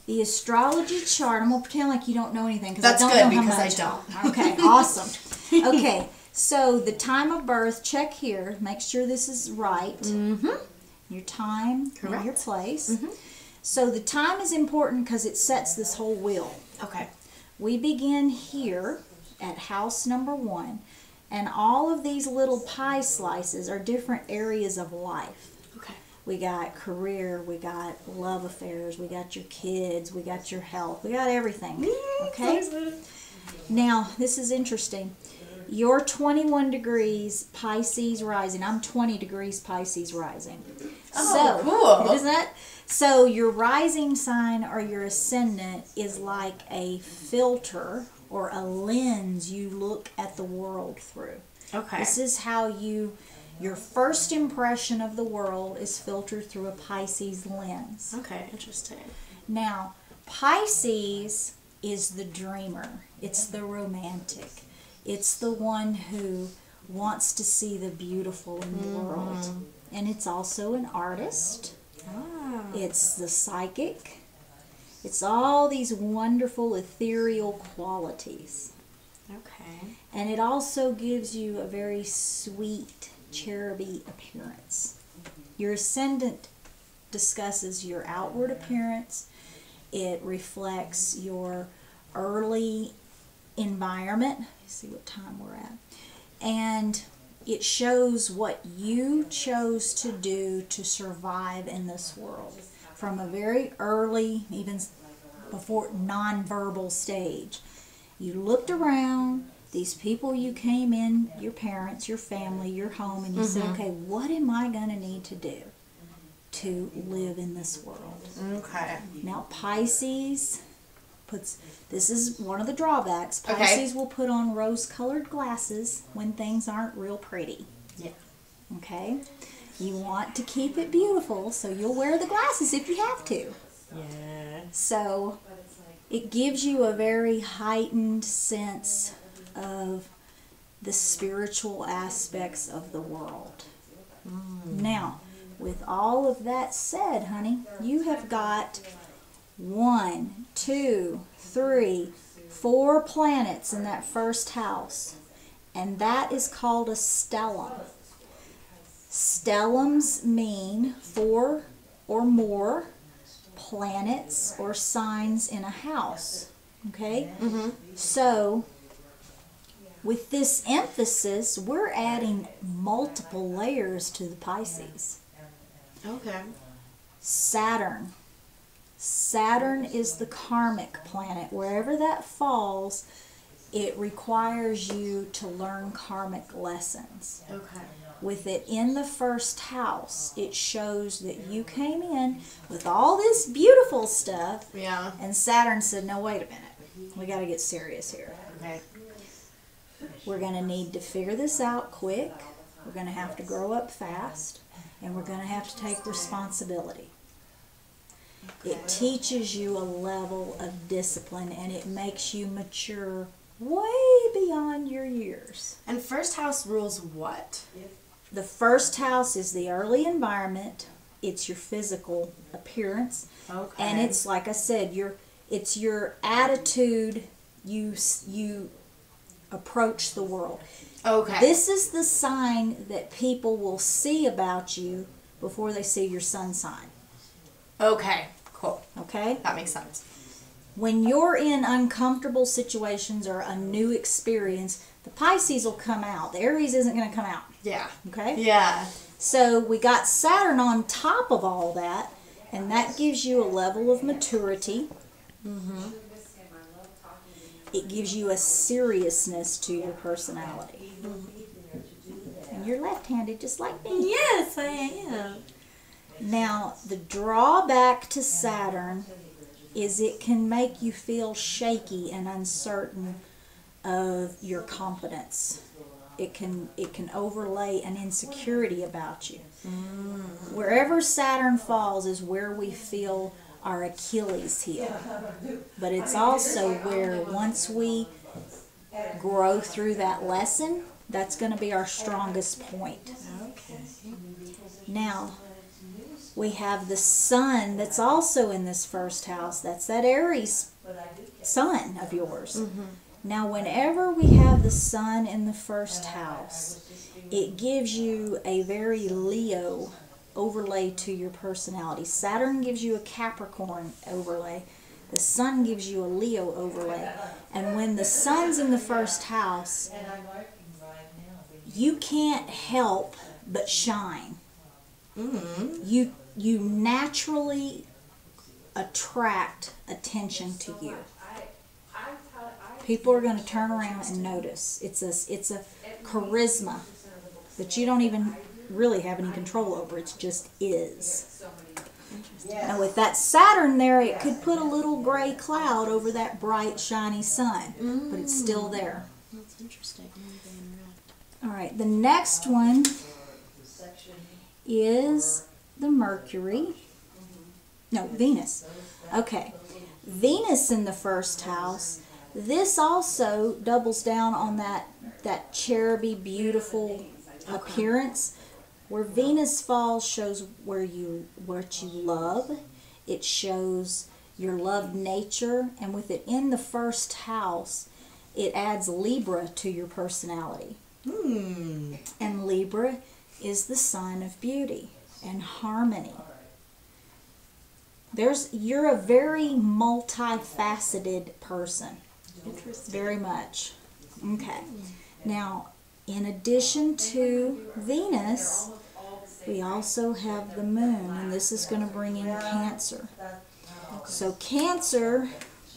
The astrology chart, I'm going to pretend like you don't know anything because I That's don't good know how because much. I don't. Okay, awesome. Okay, so the time of birth, check here. Make sure this is right. Mm-hmm. Your time Correct. and your place. Mm-hmm. So the time is important because it sets this whole wheel. Okay. We begin here at house number 1, and all of these little pie slices are different areas of life. Okay. We got career, we got love affairs, we got your kids, we got your health, we got everything. Okay? Now, this is interesting. You're 21 degrees Pisces rising. I'm 20 degrees Pisces rising. Oh, so, cool. Isn't that? So your rising sign or your ascendant is like a filter or a lens you look at the world through. Okay. This is how your first impression of the world is filtered through a Pisces lens. Okay, interesting. Now, Pisces is the dreamer. It's the romantic. It's the one who wants to see the beautiful in the world. And it's also an artist. Ah. It's the psychic. It's all these wonderful ethereal qualities. Okay. And it also gives you a very sweet, cheruby appearance. Your ascendant discusses your outward appearance. It reflects your early environment. Let's see what time we're at. And it shows what you chose to do to survive in this world. From a very early, even before nonverbal stage. You looked around, these people you came in, your parents, your family, your home, and you said, okay, what am I going to need to do to live in this world? Okay. Now, Pisces this is one of the drawbacks. Okay. Pisces will put on rose-colored glasses when things aren't real pretty. Yeah. Okay? You want to keep it beautiful, so you'll wear the glasses if you have to. Yeah. So it gives you a very heightened sense of the spiritual aspects of the world. Now, with all of that said, honey, you have got 1, 2, 3, 4 planets in that first house. And that is called a stellium. Stelliums mean 4 or more planets or signs in a house. Okay? Mm-hmm. So, with this emphasis, we're adding multiple layers to the Pisces. Okay. Saturn. Saturn is the karmic planet. Wherever that falls, it requires you to learn karmic lessons. Okay. With it in the first house, it shows that you came in with all this beautiful stuff, Yeah. and Saturn said, no, wait a minute. We got to get serious here. Okay. We're going to need to figure this out quick. We're going to have to grow up fast, and we're going to have to take responsibility. It teaches you a level of discipline, and it makes you mature way beyond your years. And first house rules what? The first house is the early environment. It's your physical appearance. Okay. And it's, like I said, it's your attitude you approach the world. Okay. This is the sign that people will see about you before they see your sun sign. Okay. Cool. Okay? That makes sense. When you're in uncomfortable situations or a new experience, the Pisces will come out. The Aries isn't going to come out. Yeah. Okay? Yeah. So we got Saturn on top of all that, and that gives you a level of maturity. Mm-hmm. It gives you a seriousness to your personality. And you're left-handed just like me. Yes, I am. Now, the drawback to Saturn is it can make you feel shaky and uncertain of your confidence. It can overlay an insecurity about you. Wherever Saturn falls is where we feel our Achilles heel. But it's also where once we grow through that lesson, that's going to be our strongest point. Okay. Now, We have the sun that's also in this first house. That's that Aries sun of yours. Now, whenever we have the sun in the first house, it gives you a very Leo overlay to your personality. Saturn gives you a Capricorn overlay. The sun gives you a Leo overlay. And when the sun's in the first house, you can't help but shine. You naturally attract attention to you. People are going to turn around and notice. It's a charisma that you don't even really have any control over. It just is. Now with that Saturn there, it could put a little gray cloud over that bright, shiny sun, but it's still there. That's interesting. All right, the next one is the Mercury. No, Venus. Okay, Venus in the first house. This also doubles down on that cheruby, beautiful appearance. Where Venus falls shows what you love. It shows your love nature, and with it in the first house, it adds Libra to your personality. And Libra is the sign of beauty and harmony. You're a very multifaceted person. Interesting. Very much. Okay. Now, in addition to Venus, we also have the moon, and this is going to bring in Cancer. So Cancer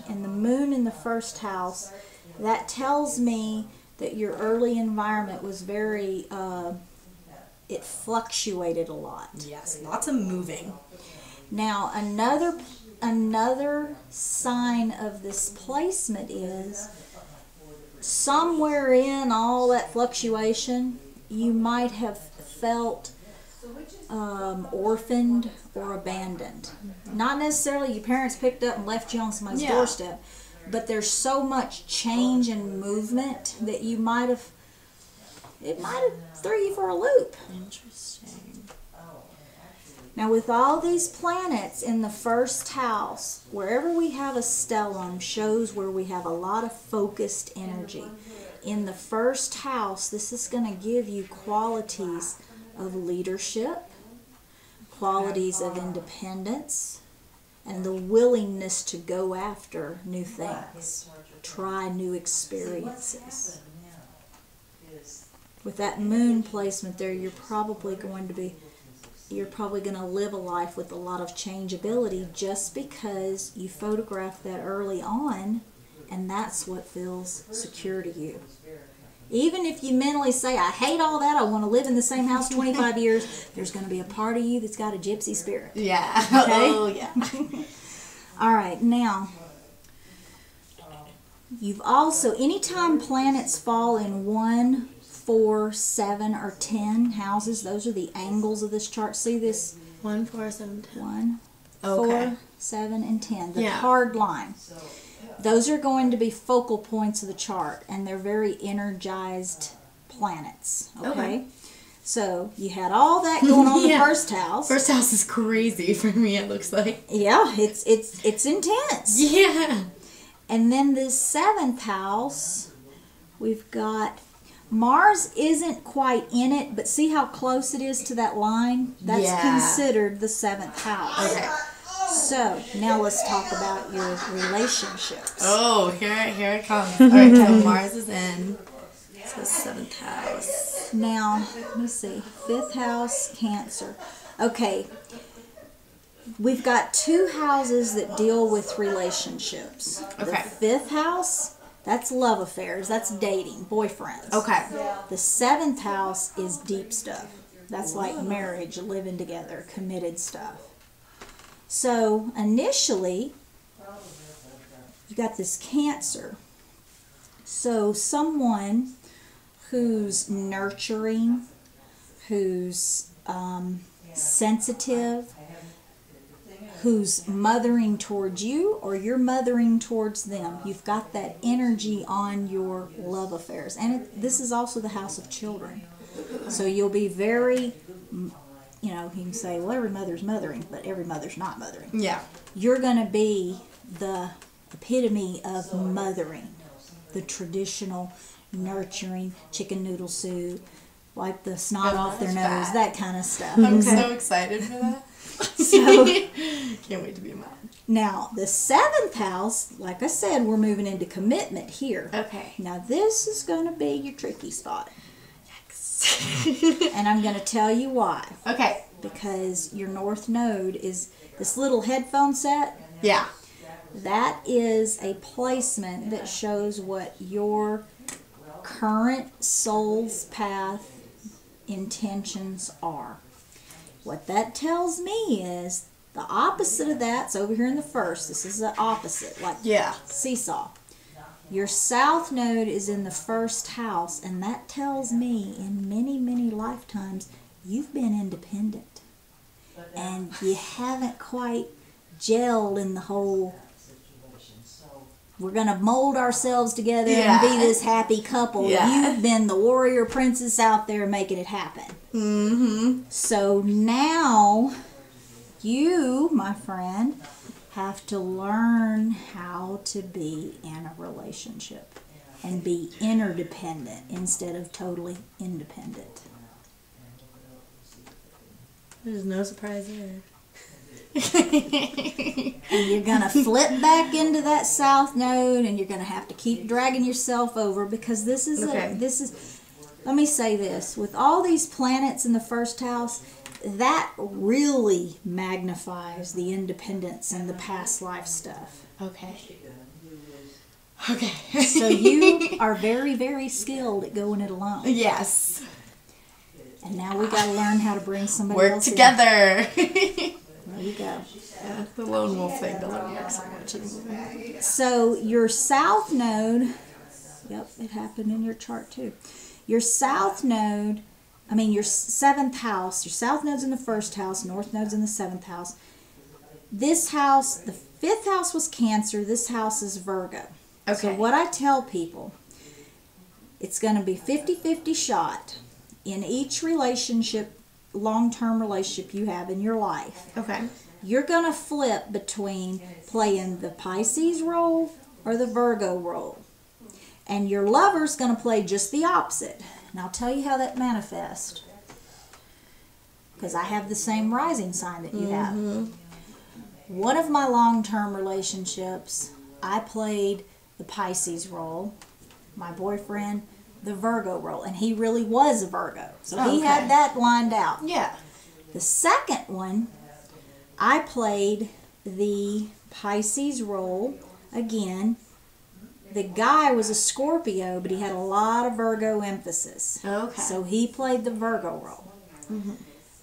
and the moon in the first house, that tells me that your early environment was very, it fluctuated a lot. Yes, lots of moving. Now, another sign of this placement is somewhere in all that fluctuation, you might have felt orphaned or abandoned. Not necessarily your parents picked up and left you on somebody's doorstep, but there's so much change and movement that it might have threw you for a loop. Interesting. Now with all these planets in the first house, wherever we have a stellium shows where we have a lot of focused energy. In the first house, this is going to give you qualities of leadership, qualities of independence, and the willingness to go after new things, try new experiences. With that moon placement there, you're probably going to live a life with a lot of changeability just because you photographed that early on, and that's what feels secure to you. Even if you mentally say, I hate all that, I want to live in the same house 25 years, there's going to be a part of you that's got a gypsy spirit. Yeah. Okay? Oh, yeah. All right, now, you've also, anytime planets fall in 1, 4, 7, or 10 houses, those are the angles of this chart. See this? 1, 4, 7, 10. 1, Okay. 4, 7, and 10. The Yeah. hard line. Those are going to be focal points of the chart, and they're very energized planets. Okay? So you had all that going on in the first house. First house is crazy for me, it looks like. Yeah, it's intense. Yeah. And then this 7th house, we've got Mars isn't quite in it, but see how close it is to that line? That's considered the 7th house. Okay. So, now let's talk about your relationships. Oh, here it comes. Alright, so Mars is in. So 7th house. Now, let me see. 5th house, Cancer. Okay. We've got 2 houses that deal with relationships. Okay. The 5th house, that's love affairs. That's dating, boyfriends. Okay. The 7th house is deep stuff. That's like marriage, living together, committed stuff. So, initially, you got this Cancer. So, someone who's nurturing, who's sensitive, who's mothering towards you, or you're mothering towards them. You've got that energy on your love affairs. And this is also the house of children. So you'll be very you know, you can say, well, every mother's mothering, but every mother's not mothering. Yeah. You're going to be the epitome of mothering, the traditional nurturing, chicken noodle soup, wipe the snot off their nose, that kind of stuff. I'm so excited for that. So, can't wait to be a mom. now, the 7th house, like I said, we're moving into commitment here. Okay. Now, this is going to be your tricky spot. And I'm going to tell you why. Okay. Because your north node is this little headphone set. Yeah. That is a placement that shows what your current soul's path intentions are. What that tells me is the opposite of that's over here in the first. This is the opposite, like seesaw. Your south node is in the first house, and that tells me in many, many lifetimes you've been independent. And you haven't quite gelled in the whole, we're going to mold ourselves together and be this happy couple. Yeah. You've been the warrior princess out there making it happen. Mm-hmm. So now you, my friend, have to learn how to be in a relationship and be interdependent instead of totally independent. There's no surprise there. And you're going to flip back into that south node, and you're going to have to keep dragging yourself over, because this is let me say this, with all these planets in the first house, that really magnifies the independence and the past life stuff. Okay. Okay. So you are very, very skilled at going it alone. Yes. And now we got to learn how to bring somebody Work else together. There you go. Yeah, the lone wolf thing doesn't work so much anymore. So your south node, yep, it happened in your chart too. Your south node, your 7th house, your south node's in the first house, north node's in the 7th house. This house, the 5th house was Cancer, this house is Virgo. Okay. So what I tell people, it's going to be 50-50 shot in each relationship, long-term relationship you have in your life. Okay. You're going to flip between playing the Pisces role or the Virgo role. And your lover's going to play just the opposite. And I'll tell you how that manifests. Because I have the same rising sign that you have. One of my long-term relationships, I played the Pisces role. My boyfriend, the Virgo role. And he really was a Virgo. So he had that lined out. Yeah. The second one, I played the Pisces role again. The guy was a Scorpio, but he had a lot of Virgo emphasis. Okay. So he played the Virgo role.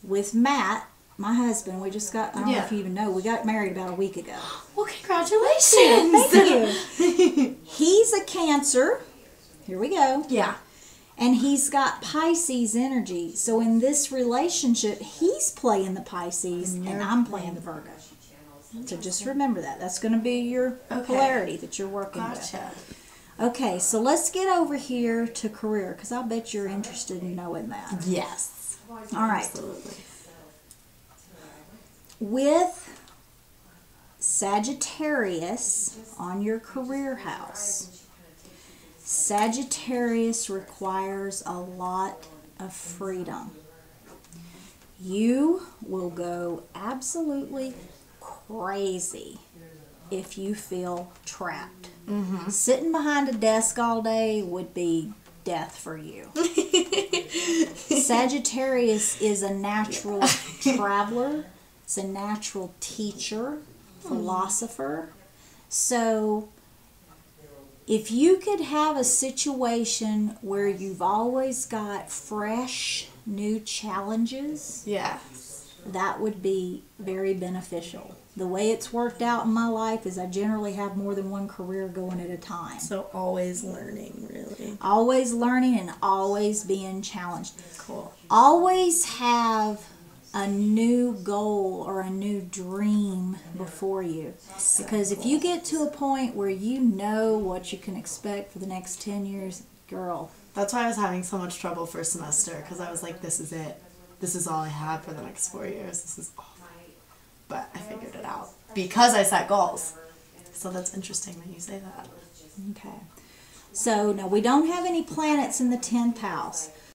With Matt, my husband, we just got, I don't know if you even know, we got married about a week ago. Well, congratulations. Thank you. He's a Cancer. Here we go. Yeah. And he's got Pisces energy. So in this relationship, he's playing the Pisces and I'm playing the Virgo. So just remember that. That's going to be your polarity that you're working with. Okay, so let's get over here to career, because I'll bet you're interested in knowing that. Yes. All right. Absolutely. With Sagittarius on your career house, Sagittarius requires a lot of freedom. You will go absolutely crazy if you feel trapped. Sitting behind a desk all day would be death for you. Sagittarius is a natural traveler. It's a natural teacher, philosopher. So if you could have a situation where you've always got fresh, new challenges, that would be very beneficial. The way it's worked out in my life is I generally have more than one career going at a time. So always learning, really. Always learning and always being challenged. Cool. Always have a new goal or a new dream before you. Because if you get to a point where you know what you can expect for the next 10 years, girl. That's why I was having so much trouble first semester, because I was like, this is it. this is all I had for the next 4 years. This is awful. But I figured it out because I set goals. So that's interesting that you say that. Okay. So now we don't have any planets in the 10th house.